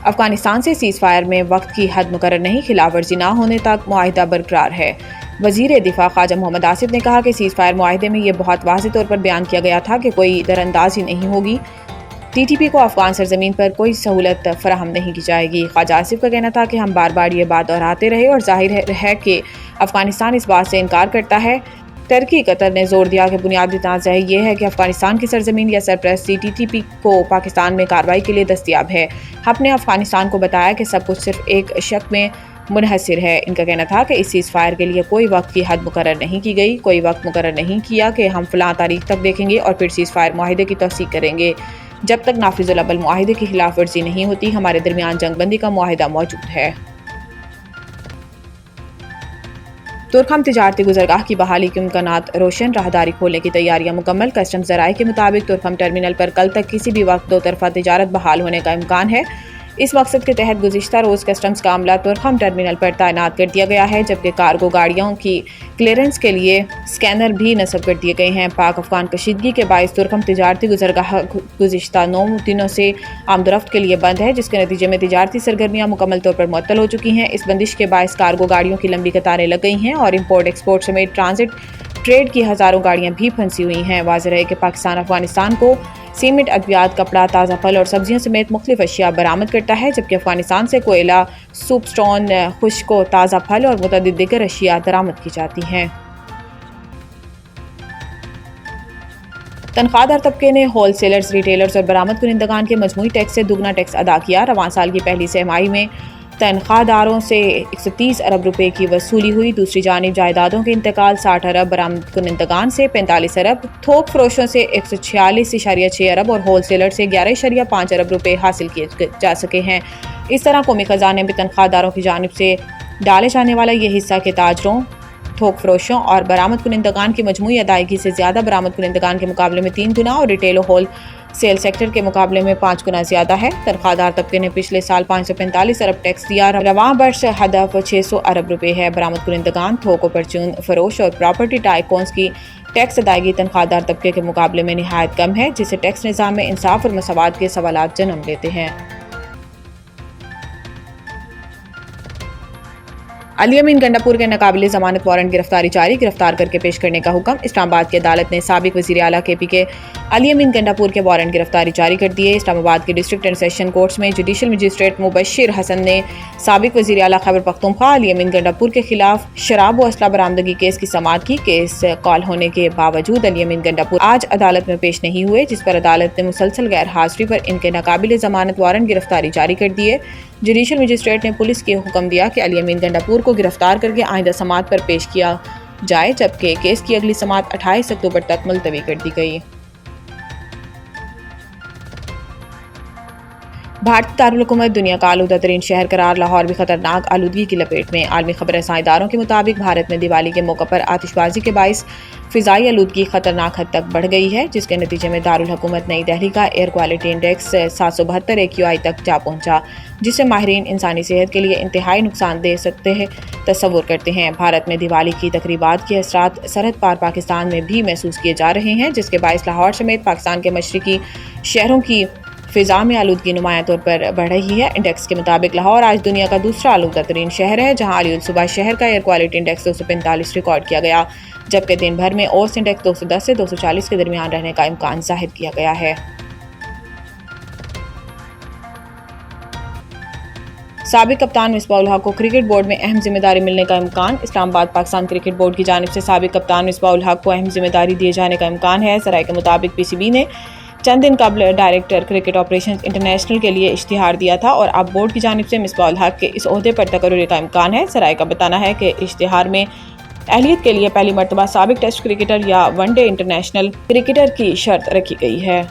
افغانستان سے cease fire میں وقت کی حد مقرر نہیں، خلاف ورزی نہ ہونے تک معاہدہ برقرار ہے۔ وزیر دفاع خواجہ محمد آصف نے کہا کہ سیز فائر معاہدے میں یہ بہت واضح طور پر بیان کیا گیا تھا کہ کوئی دراندازی نہیں ہوگی، ٹی ٹی پی کو افغان سرزمین پر کوئی سہولت فراہم نہیں کی جائے گی۔ خواجہ آصف کا کہنا تھا کہ ہم بار بار یہ بات دہراتے رہے اور ظاہر ہے کہ افغانستان اس بات سے انکار کرتا ہے۔ ترکی قطر نے زور دیا کہ بنیادی تنازع یہ ہے کہ افغانستان کی سرزمین یا سرپرستی ٹی ٹی پی کو پاکستان میں کارروائی کے لیے دستیاب ہے۔ ہم نے افغانستان کو بتایا کہ سب کچھ صرف ایک شک میں منحصر ہے۔ ان کا کہنا تھا کہ اس سیز فائر کے لیے کوئی وقت کی حد مقرر نہیں کی گئی، کوئی وقت مقرر نہیں کیا کہ ہم فلاں تاریخ تک دیکھیں گے اور پھر سیز فائر معاہدے کی توثیق کریں گے۔ جب تک نافذ العمل معاہدے کی خلاف ورزی نہیں ہوتی، ہمارے درمیان جنگ بندی کا معاہدہ موجود ہے۔ تورخم تجارتی گزرگاہ کی بحالی کے امکانات روشن، راہداری کھولنے کی تیاریاں مکمل۔ کسٹمز ذرائع کے مطابق تورخم ٹرمینل پر کل تک کسی بھی وقت دو طرفہ تجارت بحال ہونے کا امکان ہے۔ اس مقصد کے تحت گزشتہ روز کسٹمز کا عملہ تورخم ٹرمینل پر تعینات کر دیا گیا ہے، جبکہ کارگو گاڑیوں کی کلیئرنس کے لیے اسکینر بھی نصب کر دیے گئے ہیں۔ پاک افغان کشیدگی کے باعث تورخم تجارتی گزرگاہ گزشتہ 9 دنوں سے آمد و رفت کے لیے بند ہے، جس کے نتیجے میں تجارتی سرگرمیاں مکمل طور پر معطل ہو چکی ہیں۔ اس بندش کے باعث کارگو گاڑیوں کی لمبی قطاریں لگ گئی ہیں اور امپورٹ ایکسپورٹ سمیت ٹرانزٹ ٹریڈ کی ہزاروں گاڑیاں بھی پھنسی ہوئی ہیں۔ واضح ہے کہ پاکستان افغانستان کو سیمنٹ، ادویات، کپڑا، تازہ پھل اور سبزیوں سمیت مختلف اشیاء برآمد کرتا ہے، جبکہ افغانستان سے کوئلہ، سوپ سٹون، خشک و تازہ پھل اور متعدد دیگر اشیاء درآمد کی جاتی ہیں۔ تنخواہ دار طبقے نے ہول سیلرز، ریٹیلرز اور برآمد کنندگان کے مجموعی ٹیکس سے دگنا ٹیکس ادا کیا۔ رواں سال کی پہلی سہ ماہی میں تنخواہ داروں سے 130 ارب روپے کی وصولی ہوئی۔ دوسری جانب جائیدادوں کے انتقال 60 ارب، برآمد کنندگان سے 45 ارب، تھوک فروشوں سے 146.6 ارب اور ہول سیلر سے 11.5 ارب روپے حاصل کیے جا سکے ہیں۔ اس طرح قومی خزانے میں تنخواہ داروں کی جانب سے ڈالے جانے والا یہ حصہ کے تاجروں، تھوک فروشوں اور برآمد کنندگان کی مجموعی ادائیگی سے زیادہ، برآمد کنندگان کے مقابلے میں 3 گنا اور ریٹیل و ہول سیل سیکٹر کے مقابلے میں 5 گنا زیادہ ہے۔ تنخواہ دار طبقے نے پچھلے سال 545 ارب ٹیکس دیا۔ رواں برس ہدف 600 ارب روپے ہے۔ برآمد کنندگان، تھوک و پرچون فروش اور پراپرٹی ٹائکونز کی ٹیکس ادائیگی تنخواہ دار طبقے کے مقابلے میں نہایت کم ہے، جس سے ٹیکس نظام میں انصاف اور مساوات کے سوالات جنم لیتے ہیں۔ علی امین گنڈاپور کے ناقابل ضمانت وارنٹ گرفتاری جاری، گرفتار کر کے پیش کرنے کا حکم۔ اسلام آباد کی عدالت نے سابق وزیر اعلیٰ کے پی کے علی امین گنڈاپور کے وارنٹ گرفتاری جاری کر دیے۔ اسلام آباد کے ڈسٹرکٹ اینڈ سیشن کورٹس میں جوڈیشل مجسٹریٹ مبشر حسن نے سابق وزیر اعلیٰ خیبر پختونخوا علی امین گنڈاپور کے خلاف شراب و اسلحہ برآمدگی کیس کی سماعت کی۔ کیس کال ہونے کے باوجود علی امین گنڈاپور آج عدالت میں پیش نہیں ہوئے، جس پر عدالت نے مسلسل غیر حاضری پر ان کے ناقابل ضمانت وارنٹ گرفتاری جاری کر دیے۔ جوڈیشل مجسٹریٹ نے پولیس کو حکم دیا کہ علی امین گنڈاپور کو گرفتار کر کے آئندہ سماعت پر پیش کیا جائے، جبکہ کیس کی اگلی سماعت 28 اکتوبر تک ملتوی کر دی گئی۔ بھارتی دارالحکومت دنیا کا آلودہ ترین شہر قرار، لاہور بھی خطرناک آلودگی کی لپیٹ میں۔ عالمی خبر رساں اداروں کے مطابق بھارت میں دیوالی کے موقع پر آتش بازی کے باعث فضائی آلودگی خطرناک حد تک بڑھ گئی ہے، جس کے نتیجے میں دارالحکومت نئی دہلی کا ایئر کوالٹی انڈیکس 772 AQI تک جا پہنچا، جس سے ماہرین انسانی صحت کے لیے انتہائی نقصان دہ سطح تصور کرتے ہیں۔ بھارت میں دیوالی کی تقریبات کے اثرات سرحد پار پاکستان میں بھی محسوس کیے جا رہے ہیں، جس کے باعث لاہور سمیت پاکستان کے مشرقی شہروں کی فضا میں آلودگی نمایاں طور پر بڑھ رہی ہے۔ انڈیکس کے مطابق لاہور آج دنیا کا دوسرا آلودہ ترین شہر ہے، جہاں علی الصبح شہر کا ایئر کوالٹی انڈیکس 245 ریکارڈ کیا گیا، جبکہ دن بھر میں اوس انڈیکس 210 سے 240 کے درمیان رہنے کا امکان ظاہر کیا گیا ہے۔ سابق کپتان مصباح الحق کو کرکٹ بورڈ میں اہم ذمہ داری ملنے کا امکان۔ اسلام آباد پاکستان کرکٹ بورڈ کی جانب سے سابق کپتان مصباح الحق کو اہم ذمہ داری دیے جانے کا امکان ہے۔ ذرائع کے مطابق پی سی بی نے چند دن قبل ڈائریکٹر کرکٹ آپریشنز انٹرنیشنل کے لیے اشتہار دیا تھا اور اب بورڈ کی جانب سے مصباح الحق کے اس عہدے پر تقرری کا امکان ہے۔ ذرائع کا بتانا ہے کہ اشتہار میں اہلیت کے لیے پہلی مرتبہ سابق ٹیسٹ کرکٹر یا ون ڈے انٹرنیشنل کرکٹر کی شرط رکھی گئی ہے۔